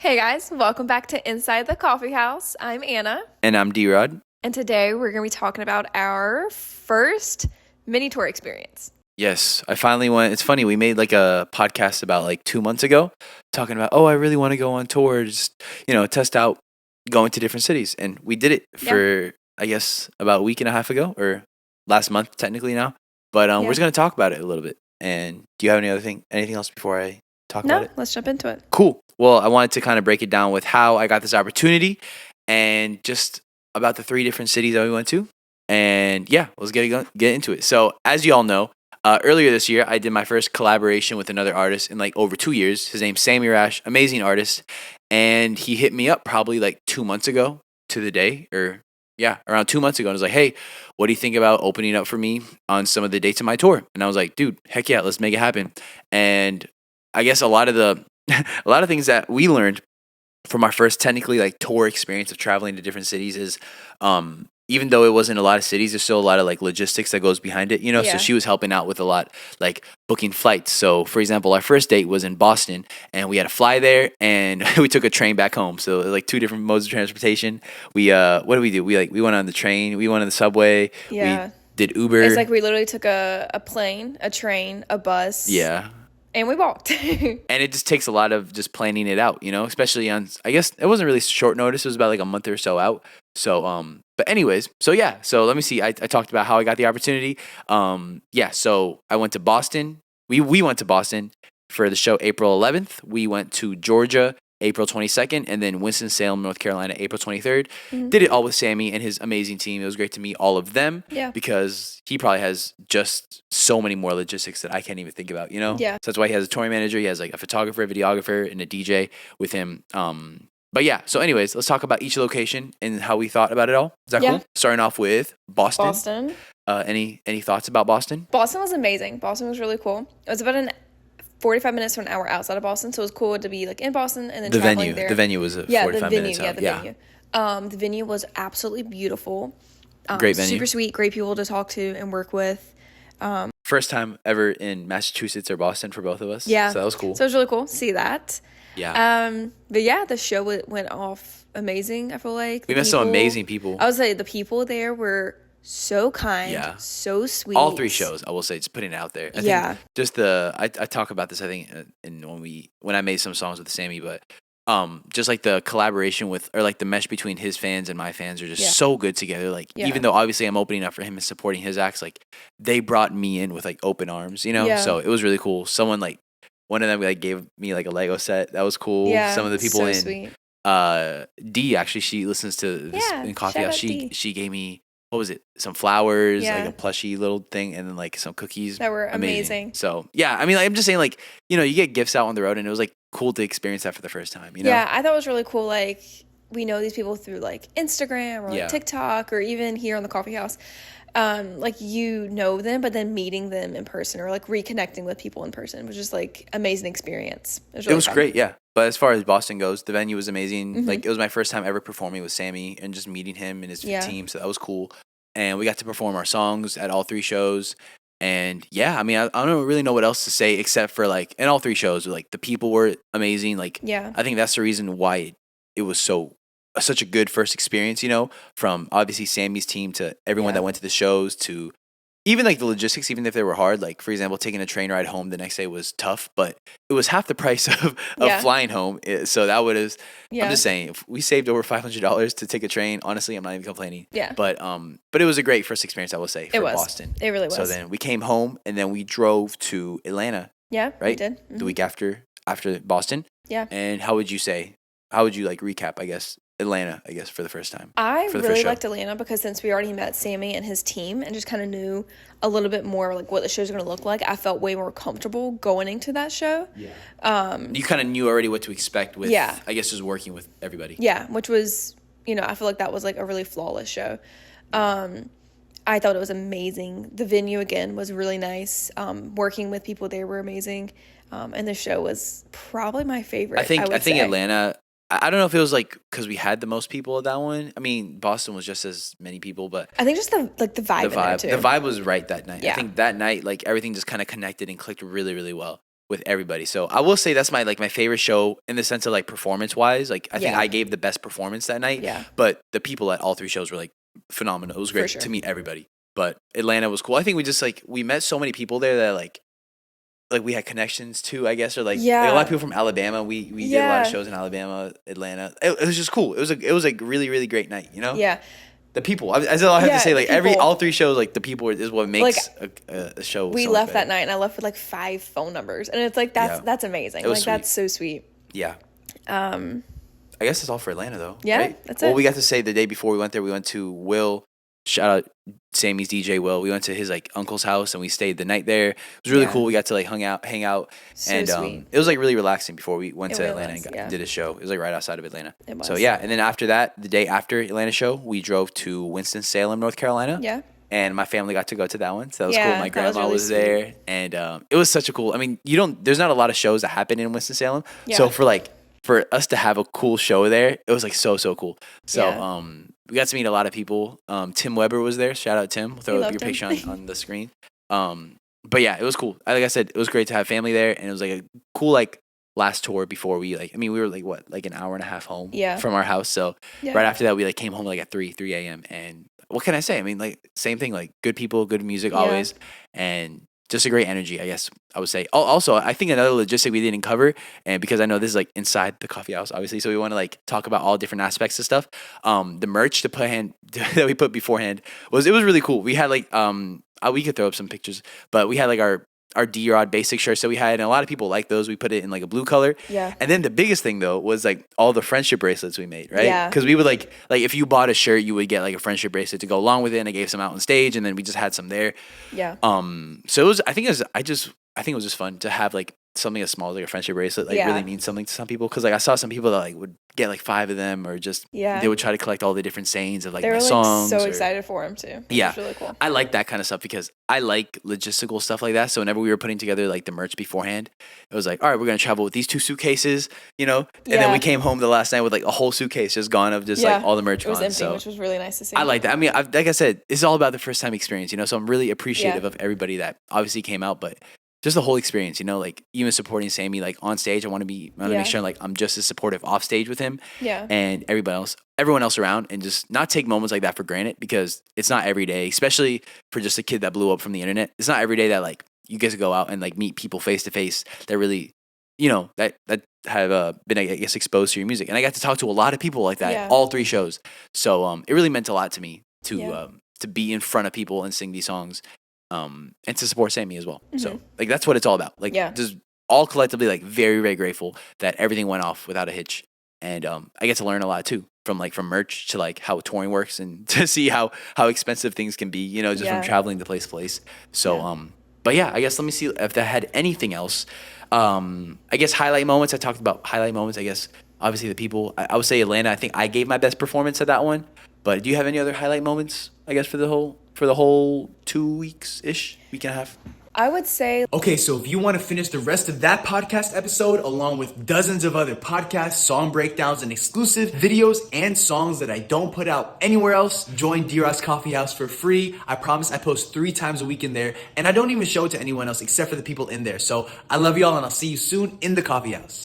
Hey guys, welcome back to Inside the Coffeehouse. I'm Anna, And I'm D-Rod. and today we're going to be talking about our first mini tour experience. Yes, I finally went. It's funny, we made like a podcast about like 2 months ago talking about, oh, I really want to go on tour, just, test out going to different cities. And we did it Yeah, for, I guess, about a week and a half ago or last month, technically now. But we're yeah. just going to talk about it a little bit. And do you have anything else before I talk about No, it? let's jump into it. Cool. Well, I wanted to kind of break it down with how I got this opportunity and just about the three different cities that we went to. And yeah, let's get into it. So, as you all know, earlier this year, I did my first collaboration with another artist in like over 2 years. His name's Sammy Rash, amazing artist. And he hit me up probably like 2 months ago to the day, or yeah, around 2 months ago. And was like, hey, what do you think about opening up for me on some of the dates of my tour? And I was like, dude, heck yeah, let's make it happen. And I guess a lot of a lot of things that we learned from our first technically like tour experience of traveling to different cities is even though it wasn't a lot of cities, there's still a lot of like logistics that goes behind it, so Yeah. she was helping out with a lot, like booking flights. So for example, our first date was in Boston and we had to fly there and we took a train back home, so like two different modes of transportation. We what did we do? We went on the train, we went on the subway, we Yeah. did Uber. It's like we literally took a plane, a train, a bus, Yeah. and we walked. And it just takes a lot of just planning it out, especially on, I guess it wasn't really short notice. It was about like a month or so out. So, but anyways, so yeah, so let me see. I talked about how I got the opportunity. Yeah, so I went to Boston. We went to Boston for the show April 11th. We went to Georgia April 22nd, and then Winston-Salem, North Carolina, April 23rd. Mhm. Did it all with Sammy and his amazing team. It was great to meet all of them Yeah. because he probably has just so many more logistics that I can't even think about, Yeah. So that's why he has a touring manager. He has like a photographer, videographer, and a DJ with him. But yeah, so anyways, let's talk about each location and how we thought about it all. Is that Yeah. cool? Starting off with Boston. Boston. Any thoughts about Boston? Boston was amazing. Boston was really cool. It was about 45 minutes to an hour outside of Boston, so it was cool to be like in Boston and then The traveling venue. there. The venue was Yeah, 45 minutes out. the venue. The venue was absolutely beautiful. Great venue. Super sweet, great people to talk to and work with. First time ever in Massachusetts or Boston for both of us. Yeah. So that was cool. So it was really cool to see that. Yeah. But yeah, the show went off amazing, I feel like. We met some amazing people. I would say the people there were so kind, Yeah. so sweet. All three shows, I will say, just putting it out there. I Yeah. think just I talk about this, I think, in when I made some songs with Sammy, but just like the collaboration with, or like the mesh between his fans and my fans are just Yeah. so good together. Like, Yeah. even though obviously I'm opening up for him and supporting his acts, like they brought me in with like open arms, Yeah. So it was really cool. Someone like, one of them like gave me like a Lego set. That was cool. Yeah, Some of the people so in sweet. D, actually, she listens to this Yeah, in shout Coffeehouse. out D. She gave me, what was it? Some flowers, Yeah. like a plushy little thing, and then like some cookies. That were amazing. So yeah, I mean, like, I'm just saying, like, you get gifts out on the road, and it was like cool to experience that for the first time. Yeah, I thought it was really cool. Like, we know these people through like Instagram or like Yeah. TikTok or even here on the Coffee House. Like you know them, but then meeting them in person or like reconnecting with people in person was just like amazing experience. It was It really was fun. great, yeah. But as far as Boston goes, the venue was amazing. Mhm. Like, it was my first time ever performing with Sammy and just meeting him and his Yeah. team, so that was cool. And we got to perform our songs at all three shows. And yeah, I mean, I don't really know what else to say except for like, in all three shows, like the people were amazing. Like, Yeah. I think that's the reason why it was such a good first experience, from obviously Sammy's team to everyone Yeah. that went to the shows to even like the logistics, even if they were hard. Like, for example, taking a train ride home the next day was tough, but it was half the price of Yeah. flying home. So that would have, Yeah. I'm just saying, if we saved over $500 to take a train, honestly, I'm not even complaining. Yeah. But it was a great first experience, I will say, for It was. Boston. It really was. So then we came home and then we drove to Atlanta yeah, we right? did. the week after Boston. Yeah. And how would you like recap, I guess, Atlanta, I guess, for the first time? I for the first really show? liked Atlanta because since we already met Sammy and his team and just kind of knew a little bit more like what the show's going to look like, I felt way more comfortable going into that show. Yeah. You kind of knew already what to expect with, Yeah. I guess, just working with everybody. Yeah, which was, I feel like that was like a really flawless show. I thought it was amazing. The venue again was really nice. Working with people there were amazing. And the show was probably my favorite. I think would say. Atlanta. I don't know if it was like because we had the most people at that one. I mean, Boston was just as many people, but I think just the vibe. the in there vibe, too. the vibe was right that night. I Yeah. think that night, like everything just kind of connected and clicked really, really well. with everybody. So I will say that's my favorite show in the sense of like performance wise. Like I think Yeah. I gave the best performance that night. Yeah. But the people at all three shows were like phenomenal. It was great sure. to meet everybody. But Atlanta was cool. I think we just like we met so many people there that like we had connections too, I guess, or like a lot Yeah. of people from Alabama. We did a lot of Yeah. shows in Alabama, Atlanta. It was just cool. It was like really really great night. You know. Yeah. The people. That's all I have Yeah, to say. the Like people. all three shows, like the people is what makes a show. We so much left that better. night, and I left with like 5 phone numbers, and it's like Yeah. that's amazing. It was Like that's so sweet. Yeah. Um, I guess that's all for Atlanta though. Yeah, right? that's Well, it. we got to say the day before we went there, we went to Will. Shout out Sammy's DJ Will. We went to his like uncle's house and we stayed the night there. It was really Yeah. cool. We got to like hang out, So and sweet. it was like really relaxing before we went It to really Atlanta was, and yeah. did a show. It was like right outside of Atlanta. It So was. yeah, and then after that, the day after Atlanta show, we drove to Winston-Salem, North Carolina. Yeah. And my family got to go to that one, so that was Yeah, cool. My that was grandma really was sweet. there, and it was such a cool. I mean, there's not a lot of shows that happen in Winston Salem, Yeah. so for us to have a cool show there, it was like so cool. So Yeah. we got to meet a lot of people. Tim Weber was there. Shout out Tim. We'll throw loved your picture him. on the screen. But yeah, it was cool. Like I said, it was great to have family there, and it was like a cool like last tour before we we were like what like an hour and a half home Yeah. from our house. So Yeah. right after that, we like came home like at 3 a.m. and what can I say? I mean, like same thing, like good people, good music Yeah. always, and just a great energy. I guess I would say. Also, I think another logistic we didn't cover, and because I know this is like inside the coffee house, obviously, so we want to like talk about all different aspects of stuff. The merch that we put beforehand was really cool. We had like we could throw up some pictures, but we had like our D-Rod basic shirts that we had, and a lot of people like those. We put it in like a blue color. Yeah. And then the biggest thing though was like all the friendship bracelets we made, right? Yeah. Because we would like if you bought a shirt, you would get like a friendship bracelet to go along with it, and I gave some out on stage, and then we just had some there. Yeah. So it was. I think it was just fun to have like something as small as like a friendship bracelet like Yeah. really means something to some people, because like I saw some people that like would get like 5 of them, or just Yeah. they would try to collect all the different sayings of like They my were like songs. so or- excited for him too. It Yeah. was really cool. I like that kind of stuff because I like logistical stuff like that. So whenever we were putting together like the merch beforehand, it was like, all right, we're gonna travel with these 2 suitcases, and then Yeah. we came home the last night with like a whole suitcase just gone of just like all the merch It was gone. empty, So which was really nice to see. I like that. I mean, like I said, it's all about the first time experience, so I'm really appreciative Yeah. of everybody that obviously came out, but just the whole experience, like even supporting Sammy like on stage. I want to Yeah. make sure like I'm just as supportive off stage with him Yeah. and everyone else around, and just not take moments like that for granted, because it's not every day, especially for just a kid that blew up from the internet. It's not every day that like you get to go out and like meet people face to face that really, that have been, I guess, exposed to your music. And I got to talk to a lot of people like that, Yeah. all 3 shows. So it really meant a lot to me Yeah. to be in front of people and sing these songs, and to support Sammy as well. So Mhm. like that's what it's all about. Like Yeah. just all collectively like very very grateful that everything went off without a hitch, and I get to learn a lot too from merch to like how touring works, and to see how expensive things can be, just Yeah. from traveling to place to place. So Yeah. but yeah, I guess let me see if I had anything else. I guess highlight moments. I talked about highlight moments. I guess obviously the people. I would say Atlanta. I think I gave my best performance at that one. But do you have any other highlight moments? I guess for the whole 2 weeks ish, week and a half. I would say Okay, so if you want to finish the rest of that podcast episode, along with dozens of other podcasts, song breakdowns, and exclusive videos and songs that I don't put out anywhere else, join D-Ross Coffeehouse for free. I promise I post 3 times a week in there, and I don't even show it to anyone else except for the people in there. So I love y'all, and I'll see you soon in the Coffeehouse.